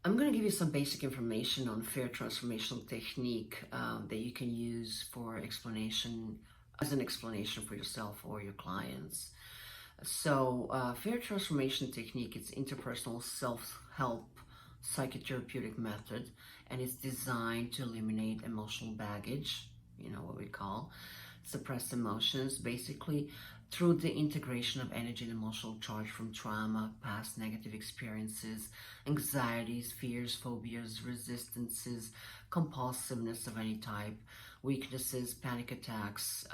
I'm going to give you some basic information on fair transformational technique that you can use for explanation, as an explanation for yourself or your clients. So fair transformation technique is interpersonal self-help psychotherapeutic method, and it's designed to eliminate emotional baggage, what we call suppressed emotions, basically through the integration of energy and emotional charge from trauma, past negative experiences, anxieties, fears, phobias, resistances, compulsiveness of any type, weaknesses, panic attacks,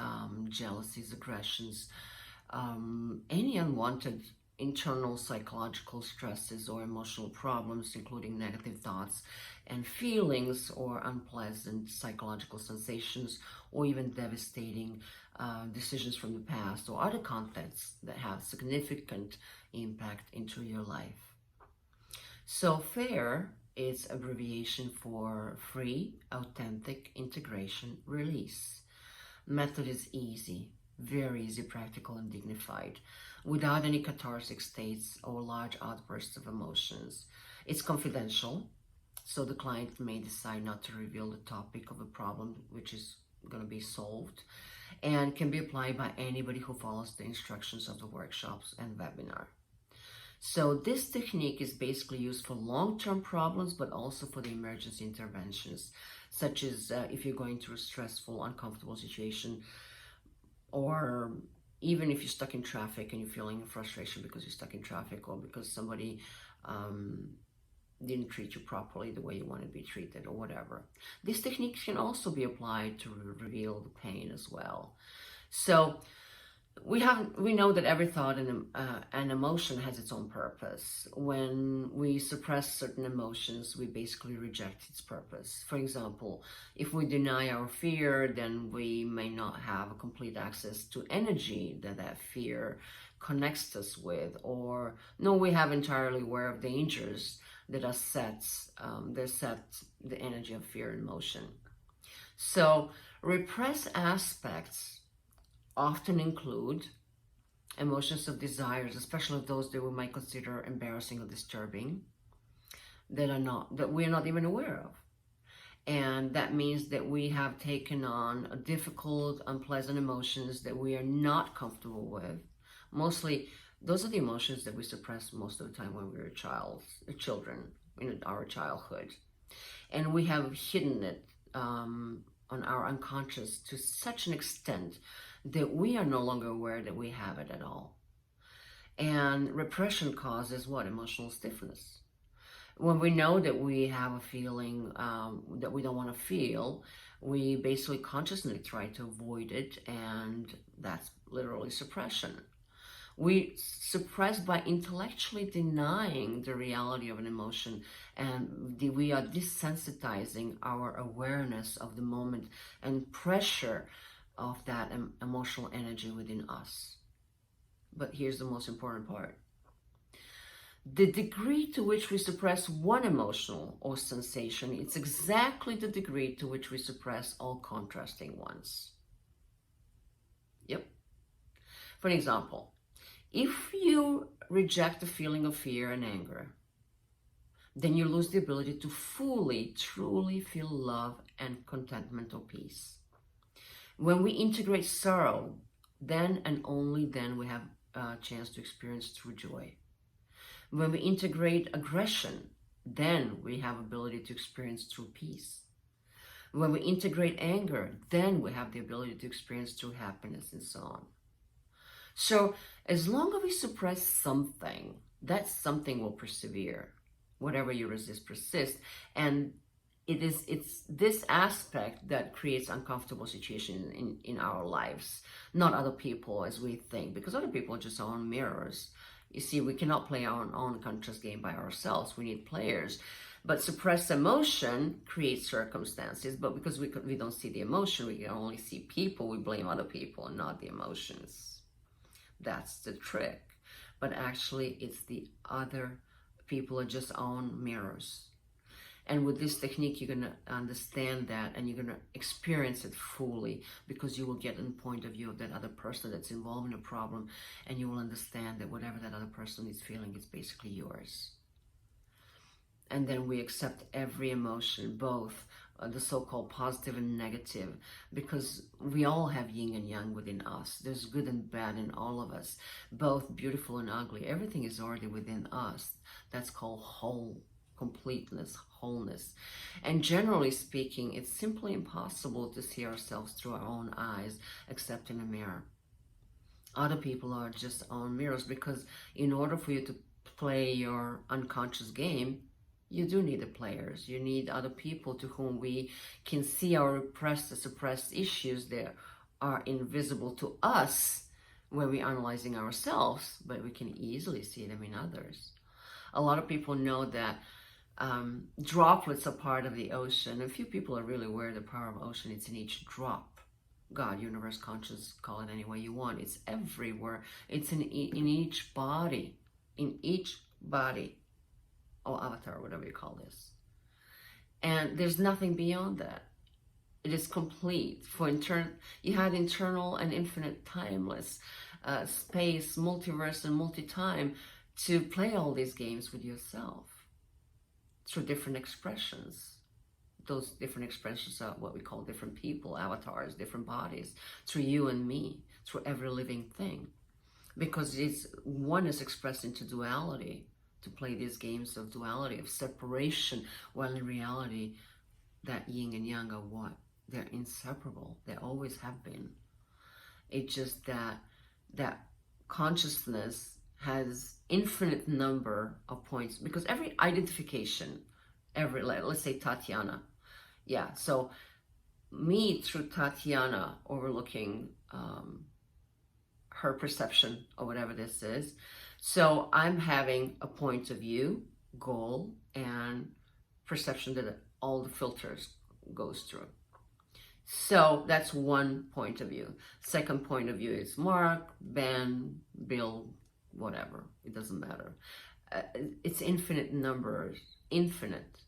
jealousies, aggressions, any unwanted internal psychological stresses or emotional problems, including negative thoughts and feelings or unpleasant psychological sensations, or even devastating decisions from the past or other contexts that have significant impact into your life. So FAIR is abbreviation for Free, Authentic, Integration, Release. Method is easy, very easy, practical, and dignified, without any cathartic states or large outbursts of emotions. It's confidential, so the client may decide not to reveal the topic of a problem which is going to be solved, and can be applied by anybody who follows the instructions of the workshops and webinar. So this technique is basically used for long-term problems, but also for the emergency interventions, such as if you're going through a stressful, uncomfortable situation, or even if you're stuck in traffic and you're feeling frustration because you're stuck in traffic, or because somebody didn't treat you properly the way you want to be treated, or whatever. This technique can also be applied to reveal the pain as well. So we know that every thought and emotion has its own purpose. When we suppress certain emotions, we basically reject its purpose. For example, if we deny our fear, then we may not have a complete access to energy that fear connects us with, or no, we have entirely aware of dangers that set the energy of fear in motion. So repressed aspects often include emotions of desires, especially those that we might consider embarrassing or disturbing, that we're not even aware of. And that means that we have taken on difficult, unpleasant emotions that we are not comfortable with. Mostly, those are the emotions that we suppress most of the time when we were children, in our childhood. And we have hidden it on our unconscious to such an extent that we are no longer aware that we have it at all. And repression causes what? Emotional stiffness. When we know that we have a feeling that we don't want to feel, we basically consciously try to avoid it, and that's literally suppression. We suppress by intellectually denying the reality of an emotion, and we are desensitizing our awareness of the moment and pressure of that emotional energy within us. But here's the most important part. The degree to which we suppress one emotional or sensation, it's exactly the degree to which we suppress all contrasting ones. Yep. For example, if you reject the feeling of fear and anger, then you lose the ability to fully, truly feel love and contentment or peace. When we integrate sorrow, then and only then we have a chance to experience true joy. When we integrate aggression, then we have ability to experience true peace. When we integrate anger, then we have the ability to experience true happiness, and so on. So as long as we suppress something, that something will persevere. Whatever you resist persists. And it's this aspect that creates uncomfortable situations in our lives, not other people as we think, because other people are just our own mirrors. You see, we cannot play our own conscious game by ourselves. We need players. But suppressed emotion creates circumstances, but because we don't see the emotion, we can only see people, we blame other people and not the emotions. That's the trick. But actually, it's the other people are just our own mirrors. And with this technique, you're going to understand that, and you're going to experience it fully, because you will get a point of view of that other person that's involved in a problem, and you will understand that whatever that other person is feeling is basically yours. And then we accept every emotion, both the so-called positive and negative, because we all have yin and yang within us. There's good and bad in all of us, both beautiful and ugly. Everything is already within us. That's called whole, completeness, wholeness. And generally speaking, it's simply impossible to see ourselves through our own eyes, except in a mirror. Other people are just our mirrors, because in order for you to play your unconscious game, you do need the players. You need other people to whom we can see our repressed, suppressed issues that are invisible to us when we're analyzing ourselves, but we can easily see them in others. A lot of people know that droplets are part of the ocean. A few people are really aware of the power of ocean. It's in each drop. God, universe, conscious, call it any way you want. It's everywhere. It's in each body. In each body. Or avatar, whatever you call this. And there's nothing beyond that. It is complete. You had internal and infinite timeless space, multiverse, and multi-time to play all these games with yourself through different expressions. Those different expressions are what we call different people, avatars, different bodies, through you and me, through every living thing. Because one is expressed into duality, to play these games of duality, of separation, while in reality, that yin and yang are what? They're inseparable. They always have been. It's just that consciousness has infinite number of points, because every identification, let's say Tatiana, yeah, so me through Tatiana overlooking her perception or whatever this is. So I'm having a point of view, goal, and perception that all the filters goes through. So that's one point of view. Second point of view is Mark, Ben, Bill, whatever. It doesn't matter. It's infinite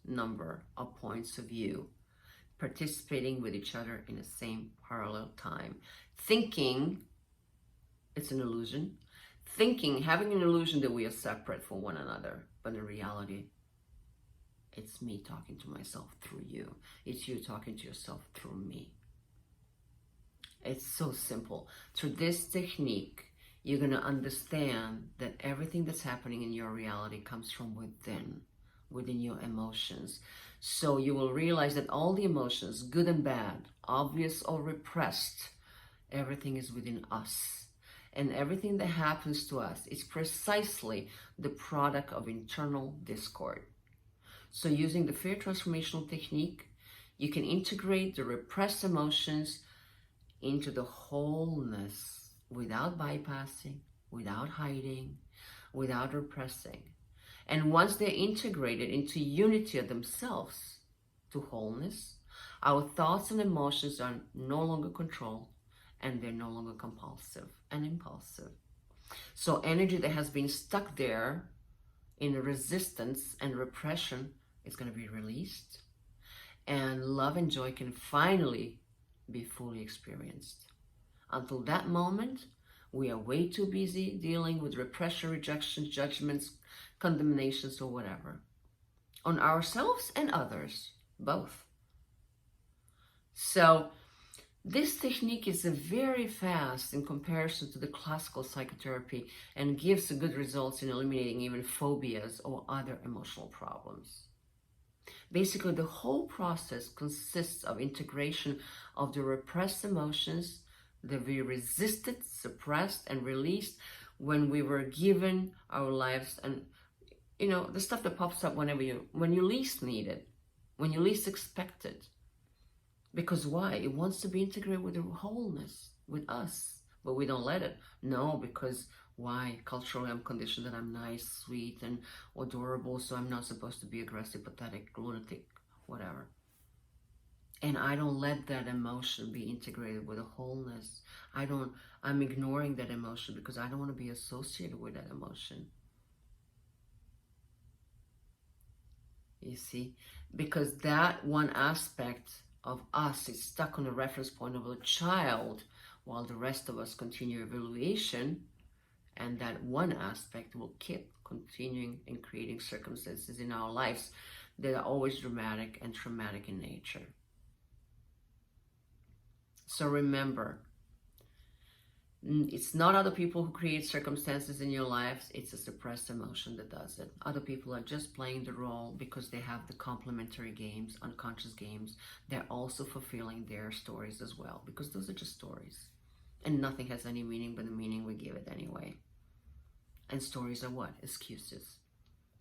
number of points of view participating with each other in the same parallel time. Thinking it's an illusion. Having an illusion that we are separate from one another, but in reality, it's me talking to myself through you. It's you talking to yourself through me. It's so simple. Through this technique, you're going to understand that everything that's happening in your reality comes from within your emotions. So you will realize that all the emotions, good and bad, obvious or repressed, everything is within us. And everything that happens to us is precisely the product of internal discord. So using the fear transformational technique, you can integrate the repressed emotions into the wholeness without bypassing, without hiding, without repressing. And once they're integrated into unity of themselves, to wholeness, our thoughts and emotions are no longer controlled, and they're no longer compulsive and impulsive. So energy that has been stuck there in resistance and repression is going to be released, and love and joy can finally be fully experienced. Until that moment, we are way too busy dealing with repression, rejections, judgments, condemnations, or whatever, on ourselves and others, both. So this technique is very fast in comparison to the classical psychotherapy and gives good results in eliminating even phobias or other emotional problems. Basically, the whole process consists of integration of the repressed emotions that we resisted, suppressed, and released when we were given our lives, and the stuff that pops up when you least need it, when you least expect it. Because why? It wants to be integrated with the wholeness, with us, but we don't let it. No, because why? Culturally, I'm conditioned that I'm nice, sweet, and adorable, so I'm not supposed to be aggressive, pathetic, lunatic, whatever. And I don't let that emotion be integrated with the wholeness. I'm ignoring that emotion because I don't want to be associated with that emotion. You see? Because that one aspect of us is stuck on the reference point of a child, while the rest of us continue evaluation And that one aspect will keep continuing and creating circumstances in our lives that are always dramatic and traumatic in nature. So remember, it's not other people who create circumstances in your lives, it's a suppressed emotion that does it. Other people are just playing the role because they have the complementary games, unconscious games. They're also fulfilling their stories as well, because those are just stories. And nothing has any meaning but the meaning we give it anyway. And stories are what? Excuses.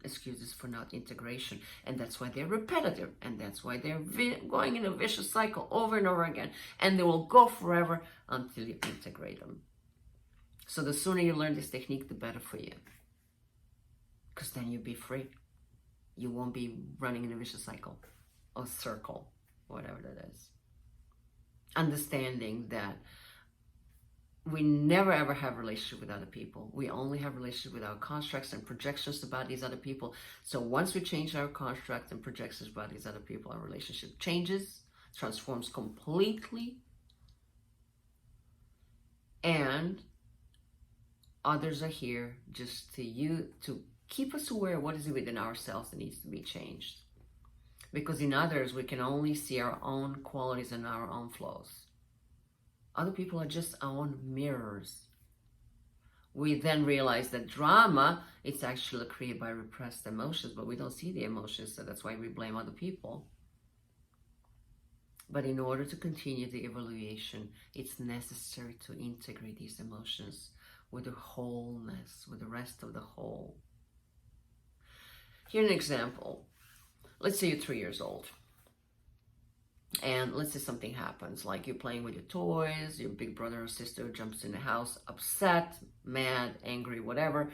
Excuses for not integration. And that's why they're repetitive. And that's why they're going in a vicious cycle over and over again. And they will go forever until you integrate them. So the sooner you learn this technique, the better for you. Because then you'll be free. You won't be running in a vicious cycle or circle, whatever that is. Understanding that we never ever have a relationship with other people. We only have a relationship with our constructs and projections about these other people. So once we change our construct and projections about these other people, our relationship changes, transforms completely, and others are here just to keep us aware of what is within ourselves that needs to be changed. Because in others, we can only see our own qualities and our own flaws. Other people are just our own mirrors. We then realize that drama, it's actually created by repressed emotions, but we don't see the emotions, so that's why we blame other people. But in order to continue the evaluation, it's necessary to integrate these emotions with the wholeness, with the rest of the whole. Here's an example. Let's say you're 3 years old. And let's say something happens, like you're playing with your toys, your big brother or sister jumps in the house, upset, mad, angry, whatever.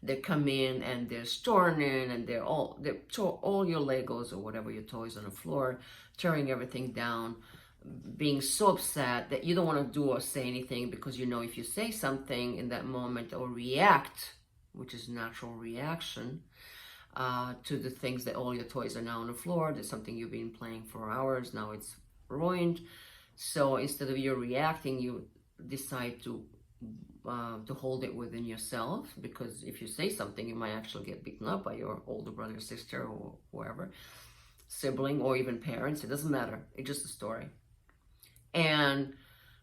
They come in and they're storming and they tore all your Legos or whatever, your toys on the floor, tearing everything down, being so upset that you don't want to do or say anything, because you know if you say something in that moment or react, which is natural reaction, to the things that all your toys are now on the floor, there's something you've been playing for hours, now it's ruined. So instead of you reacting, you decide to hold it within yourself, because if you say something, you might actually get beaten up by your older brother, sister, or whoever, sibling, or even parents. It doesn't matter. It's just a story. And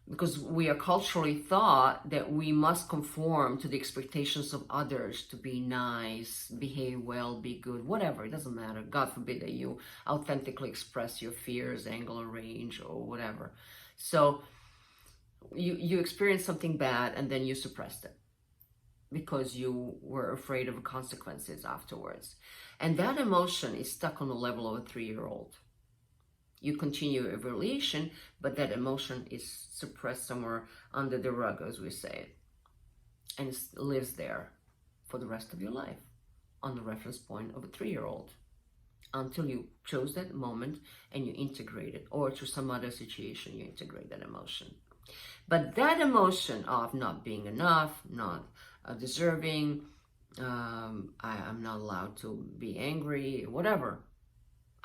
because we are culturally taught that we must conform to the expectations of others to be nice, behave well, be good, whatever, it doesn't matter. God forbid that you authentically express your fears, anger, rage, or whatever. So you experienced something bad and then you suppressed it because you were afraid of consequences afterwards. And that emotion is stuck on the level of a 3-year-old. You continue evaluation, but that emotion is suppressed somewhere under the rug, as we say, and it lives there for the rest of your life on the reference point of a 3-year-old until you chose that moment and you integrate it, or through some other situation you integrate that emotion. But that emotion of not being enough, not deserving, I'm not allowed to be angry, whatever,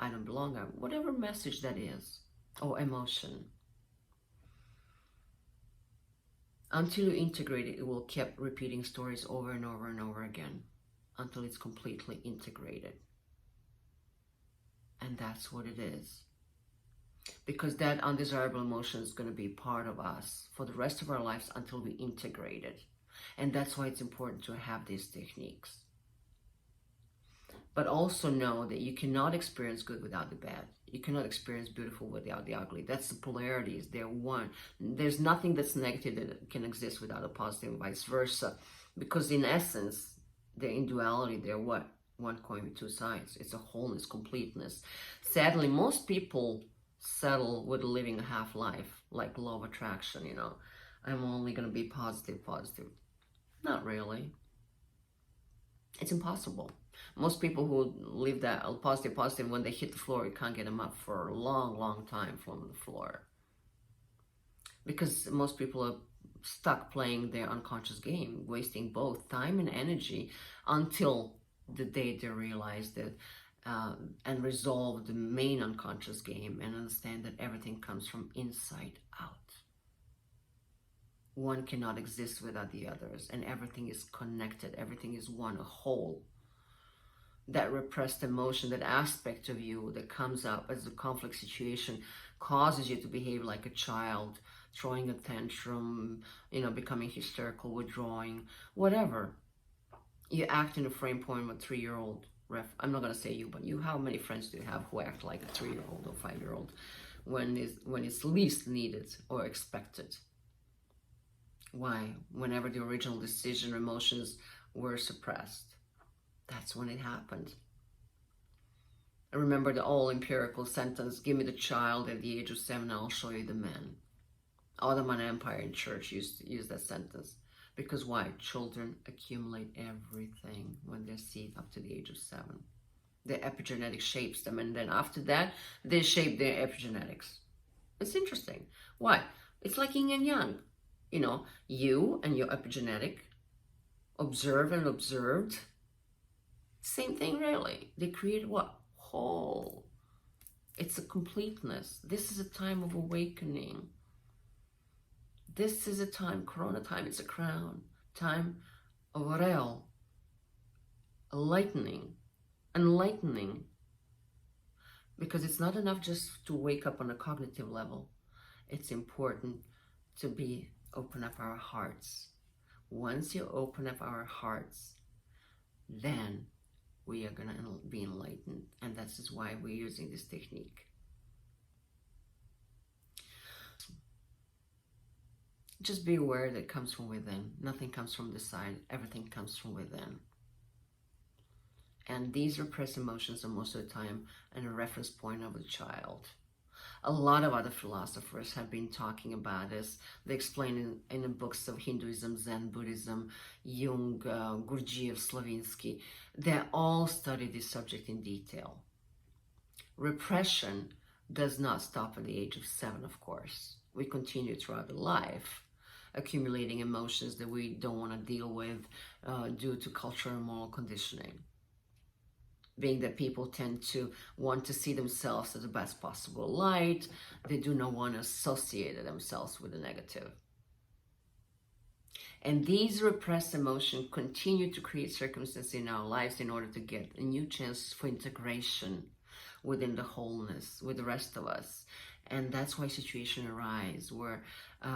I don't belong, whatever message that is, or emotion. Until you integrate it, it will keep repeating stories over and over and over again until it's completely integrated. And that's what it is. Because that undesirable emotion is going to be part of us for the rest of our lives until we integrate it. And that's why it's important to have these techniques. But also know that you cannot experience good without the bad. You cannot experience beautiful without the ugly. That's the polarities. They're one. There's nothing that's negative that can exist without a positive, and vice versa. Because in essence, they're in duality. They're what? One coin with two sides. It's a wholeness, completeness. Sadly, most people settle with living a half life, like law of attraction, you know. I'm only going to be positive. Not really. It's impossible. Most people who live that positive, when they hit the floor, you can't get them up for a long time from the floor. Because most people are stuck playing their unconscious game, wasting both time and energy until the day they realize that and resolve the main unconscious game and understand that everything comes from inside out. One cannot exist without the others, and everything is connected. Everything is one, a whole. That repressed emotion, that aspect of you that comes up as a conflict situation causes you to behave like a child, throwing a tantrum, becoming hysterical, withdrawing, whatever. You act in a frame point of a 3-year-old. I'm not going to say you, but you, how many friends do you have who act like a 3-year-old or 5-year-old when it's least needed or expected? Why? Whenever the original decision or emotions were suppressed. That's when it happened. I remember the all empirical sentence, give me the child at the age of 7, I'll show you the man. Ottoman Empire and Church used to use that sentence. Because why? Children accumulate everything when they're seed up to the age of 7. The epigenetic shapes them, and then after that, they shape their epigenetics. It's interesting. Why? It's like yin and yang. You and your epigenetic, observe and observed, same thing really. They create what? Whole. It's a completeness. This is a time of awakening. This is a time, Corona time, it's a crown. Time of real. Enlightening. Because it's not enough just to wake up on a cognitive level. It's important to open up our hearts. Once you open up our hearts, then we are going to be enlightened. And that's just why we're using this technique. Just be aware that it comes from within. Nothing comes from the side. Everything comes from within. And these repressed emotions are most of the time a reference point of a child. A lot of other philosophers have been talking about this. They explain in the books of Hinduism, Zen, Buddhism, Jung, Gurdjieff, Slavinsky. They all study this subject in detail. Repression does not stop at the age of 7, of course. We continue throughout the life, accumulating emotions that we don't want to deal with due to cultural and moral conditioning. Being that people tend to want to see themselves as the best possible light, they do not want to associate themselves with the negative. And these repressed emotions continue to create circumstances in our lives in order to get a new chance for integration within the wholeness, with the rest of us. And that's why situations arise where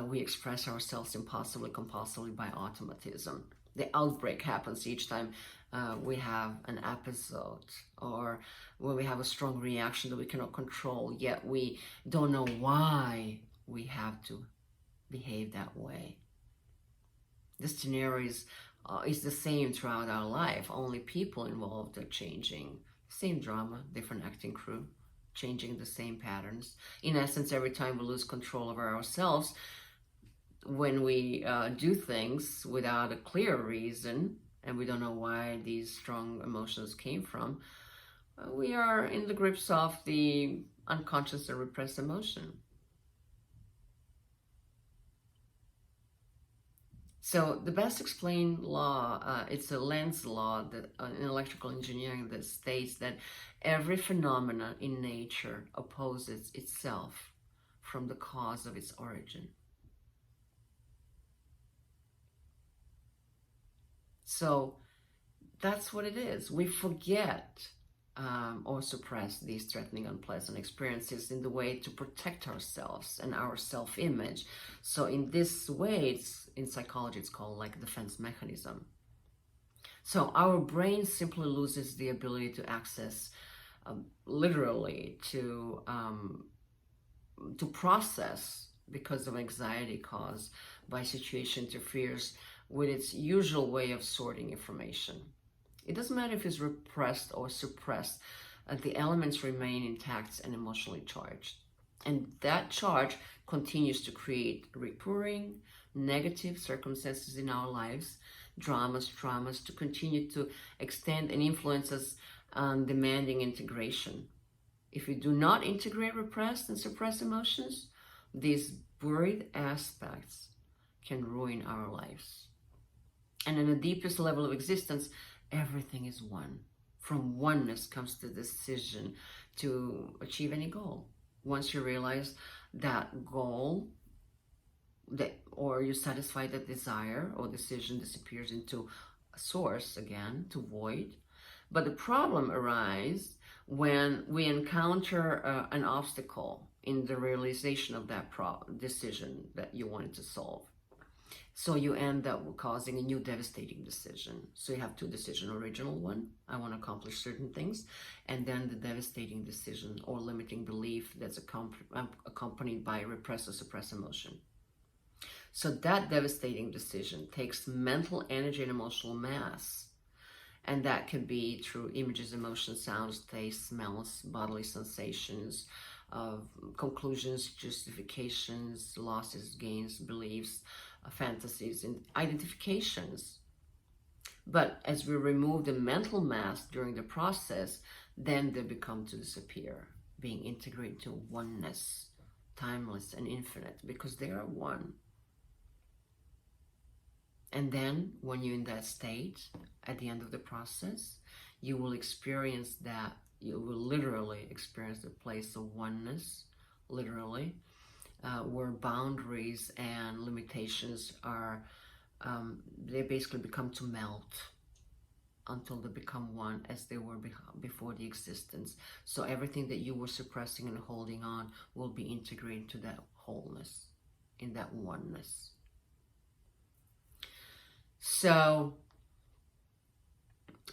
we express ourselves impulsively, compulsively by automatism. The outbreak happens each time we have an episode, or when we have a strong reaction that we cannot control, yet we don't know why we have to behave that way. The scenario is the same throughout our life, only people involved are changing. Same drama, different acting crew, changing the same patterns. In essence, every time we lose control over ourselves, when we do things without a clear reason, and we don't know why these strong emotions came from, we are in the grips of the unconscious or repressed emotion. So the best explained law, it's a Lenz law in electrical engineering that states that every phenomenon in nature opposes itself from the cause of its origin. So that's what it is. We forget or suppress these threatening, unpleasant experiences in the way to protect ourselves and our self-image. So in this way, in psychology, it's called like a defense mechanism. So our brain simply loses the ability to access, literally, to process because of anxiety caused by situation interferes with its usual way of sorting information. It doesn't matter if it's repressed or suppressed, the elements remain intact and emotionally charged. And that charge continues to create recurring negative circumstances in our lives, dramas to continue to extend and influence us on demanding integration. If we do not integrate repressed and suppressed emotions, these buried aspects can ruin our lives. And in the deepest level of existence, everything is one. From oneness comes the decision to achieve any goal. Once you realize that goal or you satisfy that desire or decision disappears into a source again, to void. But the problem arises when we encounter an obstacle in the realization of that decision that you wanted to solve. So you end up causing a new devastating decision. So you have two decisions: original one, I want to accomplish certain things, and then the devastating decision or limiting belief that's accompanied by repressed or suppressed emotion. So that devastating decision takes mental energy and emotional mass. And that can be through images, emotions, sounds, tastes, smells, bodily sensations, conclusions, justifications, losses, gains, beliefs, fantasies, and identifications. But as we remove the mental mass during the process, then they become to disappear, being integrated to oneness, timeless and infinite, because they are one. And then when you're in that state, at the end of the process, you will experience that, you will literally experience the place of oneness, literally, where boundaries and limitations are, they basically become to melt until they become one as they were before the existence. So everything that you were suppressing and holding on will be integrated to that wholeness, in that oneness. So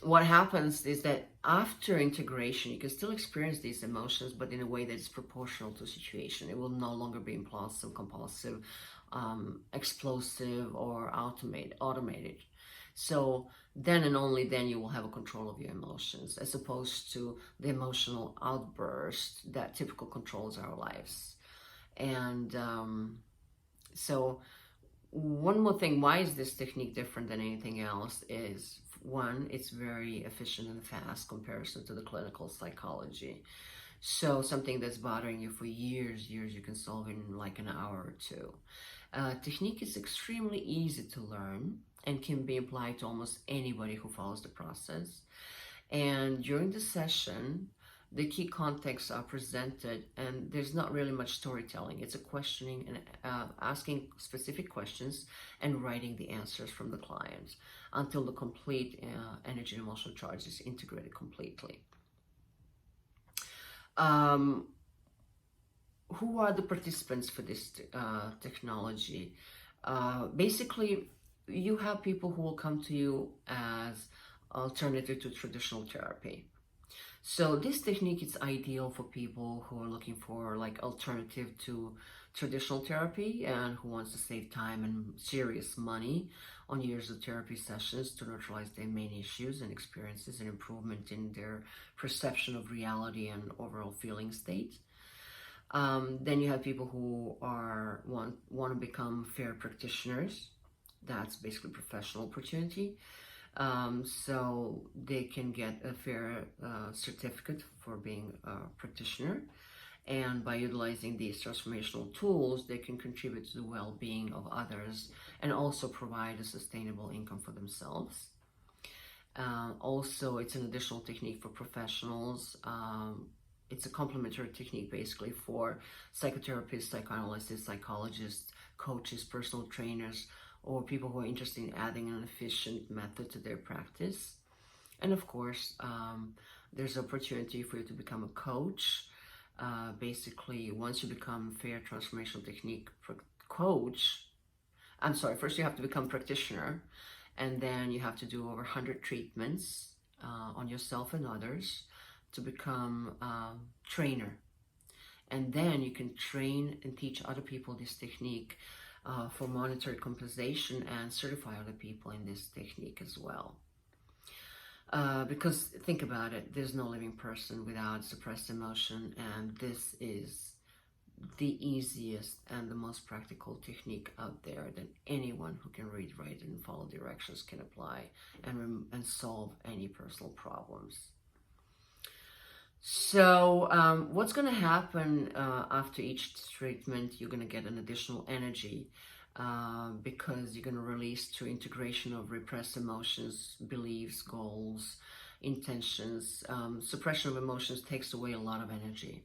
what happens is that after integration, you can still experience these emotions, but in a way that is proportional to the situation. It will no longer be impulsive, compulsive, explosive, or automated. So then and only then you will have a control of your emotions, as opposed to the emotional outburst that typical controls our lives. And so one more thing, why is this technique different than anything else, is one, it's very efficient and fast comparison to the clinical psychology. So something that's bothering you for years, you can solve in like an hour or two. TEHNIKE is extremely easy to learn and can be applied to almost anybody who follows the process. And during the session, the key contexts are presented, and there's not really much storytelling. It's a questioning and asking specific questions and writing the answers from the client until the complete energy and emotional charge is integrated completely. Who are the participants for this technology? Basically, you have people who will come to you as alternative to traditional therapy. So this technique is ideal for people who are looking for like alternative to traditional therapy and who wants to save time and serious money on years of therapy sessions to neutralize their main issues and experiences and improvement in their perception of reality and overall feeling state. Then you have people who want to become fair practitioners. That's basically professional opportunity. So they can get a fair certificate for being a practitioner, and by utilizing these transformational tools, they can contribute to the well-being of others and also provide a sustainable income for themselves. Also, it's an additional technique for professionals. It's a complementary technique basically for psychotherapists, psychoanalysts, psychologists, coaches, personal trainers, or people who are interested in adding an efficient method to their practice. And of course, there's opportunity for you to become a coach. Basically, once you become fair transformational technique coach, first you have to become practitioner, and then you have to do over 100 treatments on yourself and others to become a trainer. And then you can train and teach other people this technique for monetary compensation and certify other people in this technique as well. Because think about it, there's no living person without suppressed emotion, and this is the easiest and the most practical technique out there that anyone who can read, write, and follow directions can apply and solve any personal problems. So what's going to happen after each treatment? You're going to get an additional energy because you're going to release through integration of repressed emotions, beliefs, goals, intentions. Suppression of emotions takes away a lot of energy.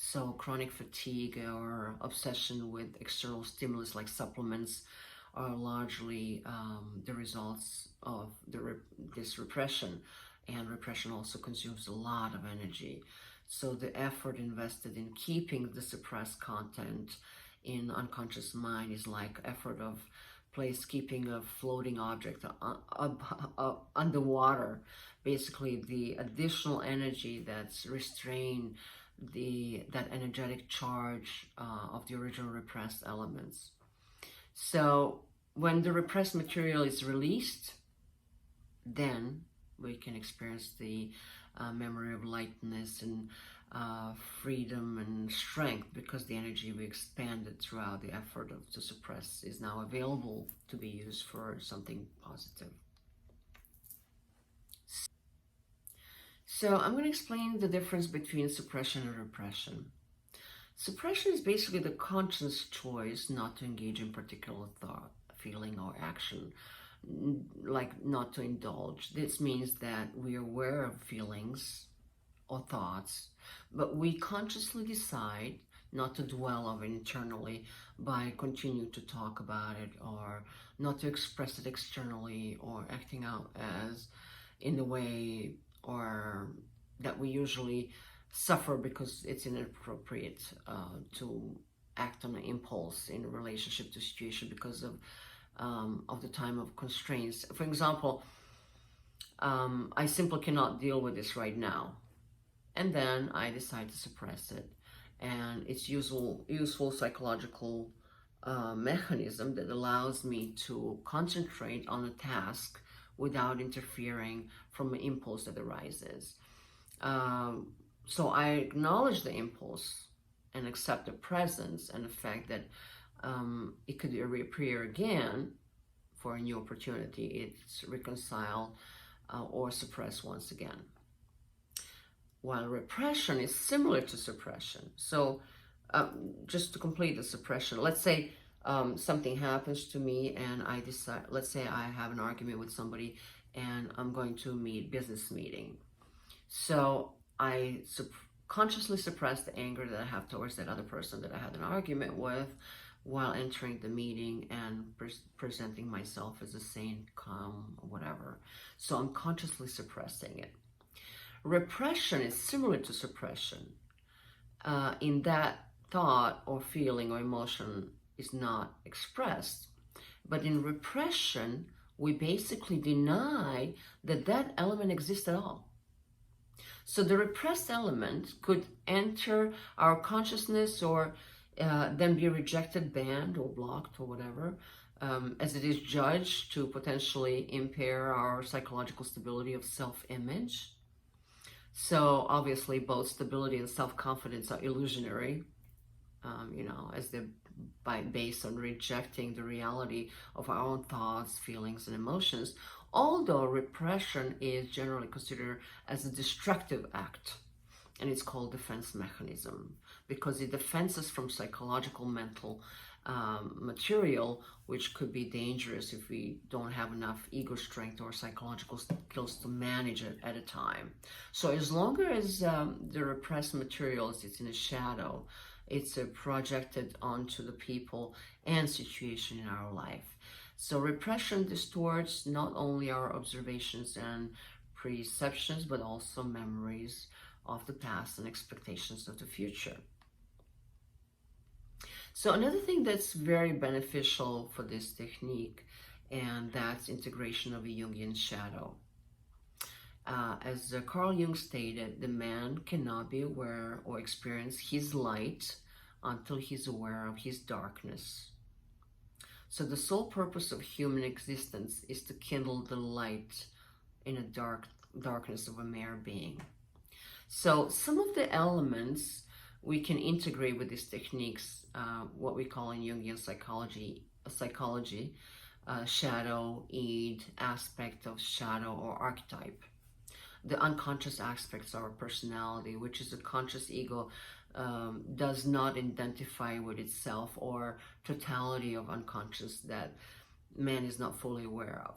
So chronic fatigue or obsession with external stimulus like supplements are largely the results of this repression. And repression also consumes a lot of energy. So the effort invested in keeping the suppressed content in unconscious mind is like effort of keeping a floating object underwater. Basically, the additional energy that's restrained that energetic charge of the original repressed elements. So when the repressed material is released, then we can experience the memory of lightness and freedom and strength, because the energy we expanded throughout the effort to suppress is now available to be used for something positive. So I'm going to explain the difference between suppression and repression. Suppression is basically the conscious choice not to engage in particular thought, feeling, or action, like not to indulge. This means that we are aware of feelings or thoughts, but we consciously decide not to dwell on it internally by continuing to talk about it, or not to express it externally, or acting out as in the way or that we usually suffer because it's inappropriate to act on an impulse in relationship to situation because of the time of constraints. For example, I simply cannot deal with this right now, and then I decide to suppress it. And it's useful psychological mechanism that allows me to concentrate on a task without interfering from an impulse that arises. So I acknowledge the impulse and accept the presence and the fact that it could reappear again for a new opportunity. It's reconcile or suppress once again. While repression is similar to suppression. So just to complete the suppression, let's say something happens to me and I decide, let's say I have an argument with somebody and I'm going to a business meeting. So I consciously suppress the anger that I have towards that other person that I had an argument with while entering the meeting and presenting myself as a sane, calm, or whatever. So I'm consciously suppressing it. Repression is similar to suppression in that thought or feeling or emotion is not expressed. But in repression, we basically deny that that element exists at all. So the repressed element could enter our consciousness or then be rejected, banned, or blocked, or whatever, as it is judged to potentially impair our psychological stability of self-image. So obviously both stability and self-confidence are illusionary, as they're based on rejecting the reality of our own thoughts, feelings, and emotions, although repression is generally considered as a destructive act, and it's called defense mechanism because it defends us from psychological, mental material, which could be dangerous if we don't have enough ego strength or psychological skills to manage it at a time. So as long as the repressed materials, it's in a shadow, it's projected onto the people and situation in our life. So repression distorts not only our observations and perceptions, but also memories of the past and expectations of the future. So another thing that's very beneficial for this technique, and that's integration of a Jungian shadow. As Carl Jung stated, the man cannot be aware or experience his light until he's aware of his darkness. So the sole purpose of human existence is to kindle the light in a darkness of a mere being. So some of the elements we can integrate with these techniques, what we call in Jungian psychology, shadow, id, aspect of shadow, or archetype. The unconscious aspects of our personality, which is a conscious ego, does not identify with itself, or totality of unconscious that man is not fully aware of.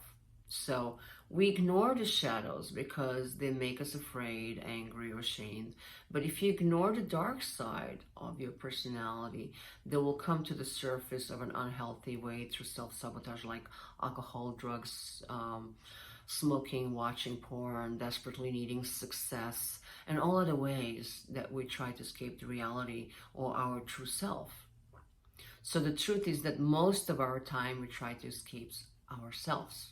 So we ignore the shadows because they make us afraid, angry, or ashamed. But if you ignore the dark side of your personality, they will come to the surface of an unhealthy way through self-sabotage, like alcohol, drugs, smoking, watching porn, desperately needing success, and all other ways that we try to escape the reality or our true self. So the truth is that most of our time we try to escape ourselves.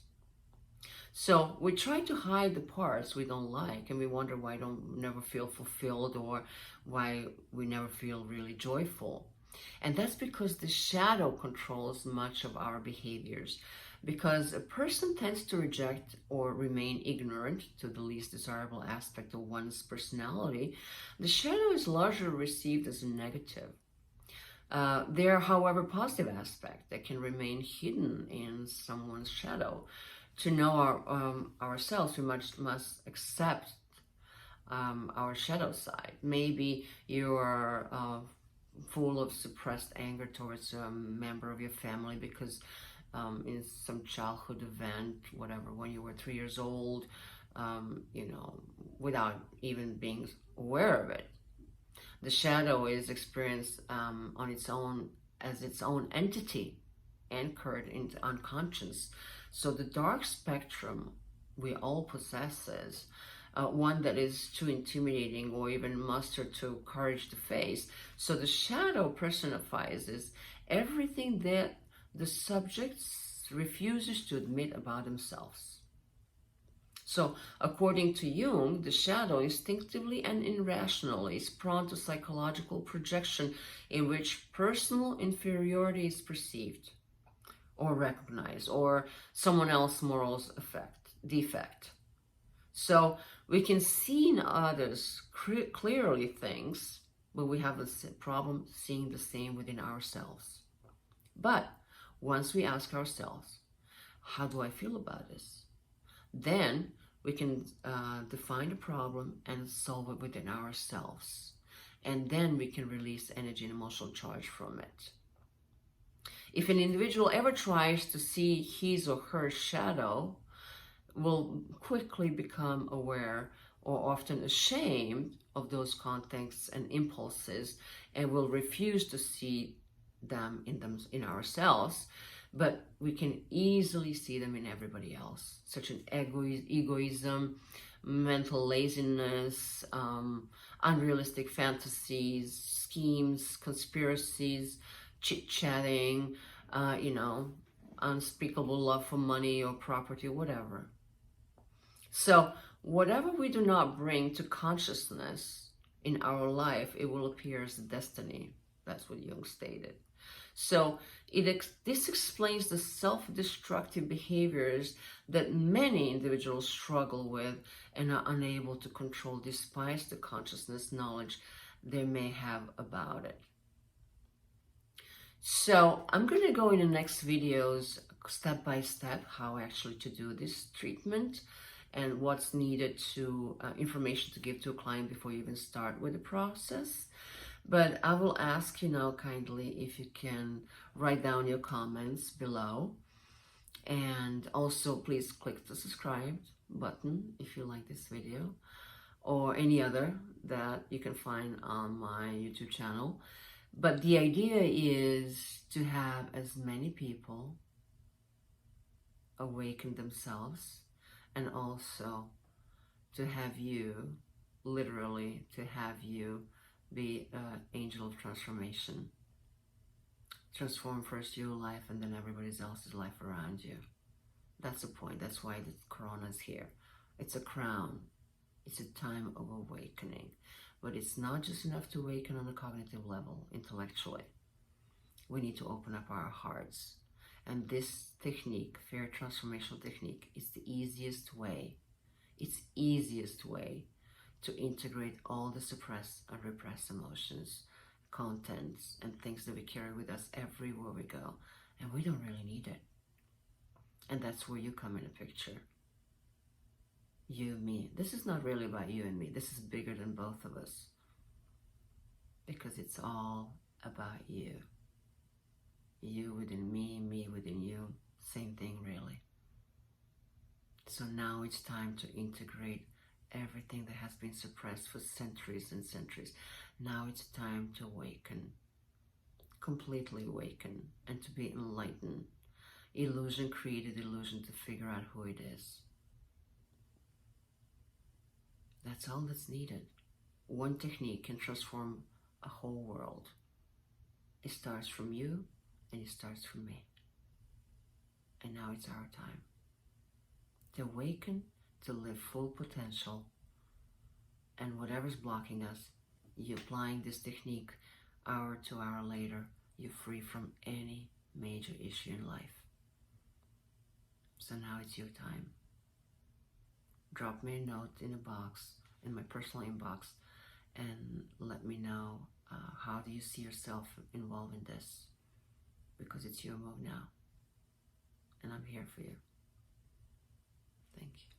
So we try to hide the parts we don't like, and we wonder why don't never feel fulfilled, or why we never feel really joyful. And that's because the shadow controls much of our behaviors. Because a person tends to reject or remain ignorant to the least desirable aspect of one's personality, the shadow is largely received as a negative. There are, however, positive aspects that can remain hidden in someone's shadow. To know ourselves, we must accept our shadow side. Maybe you are full of suppressed anger towards a member of your family because in some childhood event, whatever, when you were 3 years old, without even being aware of it. The shadow is experienced on its own, as its own entity, anchored into unconscious. So the dark spectrum we all possesses, one that is too intimidating or even mustered to courage to face. So the shadow personifies everything that the subject refuses to admit about themselves. So according to Jung, the shadow instinctively and irrationally is prone to psychological projection in which personal inferiority is perceived or recognized, or someone else's moral defect. So we can see in others clearly things, but we have a problem seeing the same within ourselves. But once we ask ourselves, how do I feel about this? Then we can define the problem and solve it within ourselves. And then we can release energy and emotional charge from it. If an individual ever tries to see his or her shadow, will quickly become aware or often ashamed of those contexts and impulses, and will refuse to see them in ourselves, but we can easily see them in everybody else, such as egoism, mental laziness, unrealistic fantasies, schemes, conspiracies, chit-chatting, unspeakable love for money or property, whatever. So whatever we do not bring to consciousness in our life, it will appear as destiny. That's what Jung stated. So this explains the self-destructive behaviors that many individuals struggle with and are unable to control despite the consciousness knowledge they may have about it. So I'm going to go in the next videos step by step how actually to do this treatment and what's needed to information to give to a client before you even start with the process. But I will ask you now kindly if you can write down your comments below, and also please click the subscribe button if you like this video or any other that you can find on my YouTube channel. But the idea is to have as many people awaken themselves, and also to have you, literally to have you be an angel of transformation. Transform first your life and then everybody else's life around you. That's the point. That's why the corona is here. It's a crown. It's a time of awakening. But it's not just enough to awaken on a cognitive level, intellectually. We need to open up our hearts. And this technique, fair transformational technique, is the easiest way. It's easiest way to integrate all the suppressed and repressed emotions, contents, and things that we carry with us everywhere we go. And we don't really need it. And that's where you come in a picture. You, me. This is not really about you and me. This is bigger than both of us. Because it's all about you. You within me, me within you. Same thing, really. So now it's time to integrate everything that has been suppressed for centuries and centuries. Now it's time to awaken, completely awaken, and to be enlightened. Illusion created illusion to figure out who it is. That's all that's needed. One technique can transform a whole world. It starts from you and it starts from me. And now it's our time to awaken, to live full potential, and whatever's blocking us, you applying this technique hour to hour later, you're free from any major issue in life. So now it's your time. Drop me a note in a box, in my personal inbox, and let me know how do you see yourself involved in this, because it's your move now, and I'm here for you. Thank you.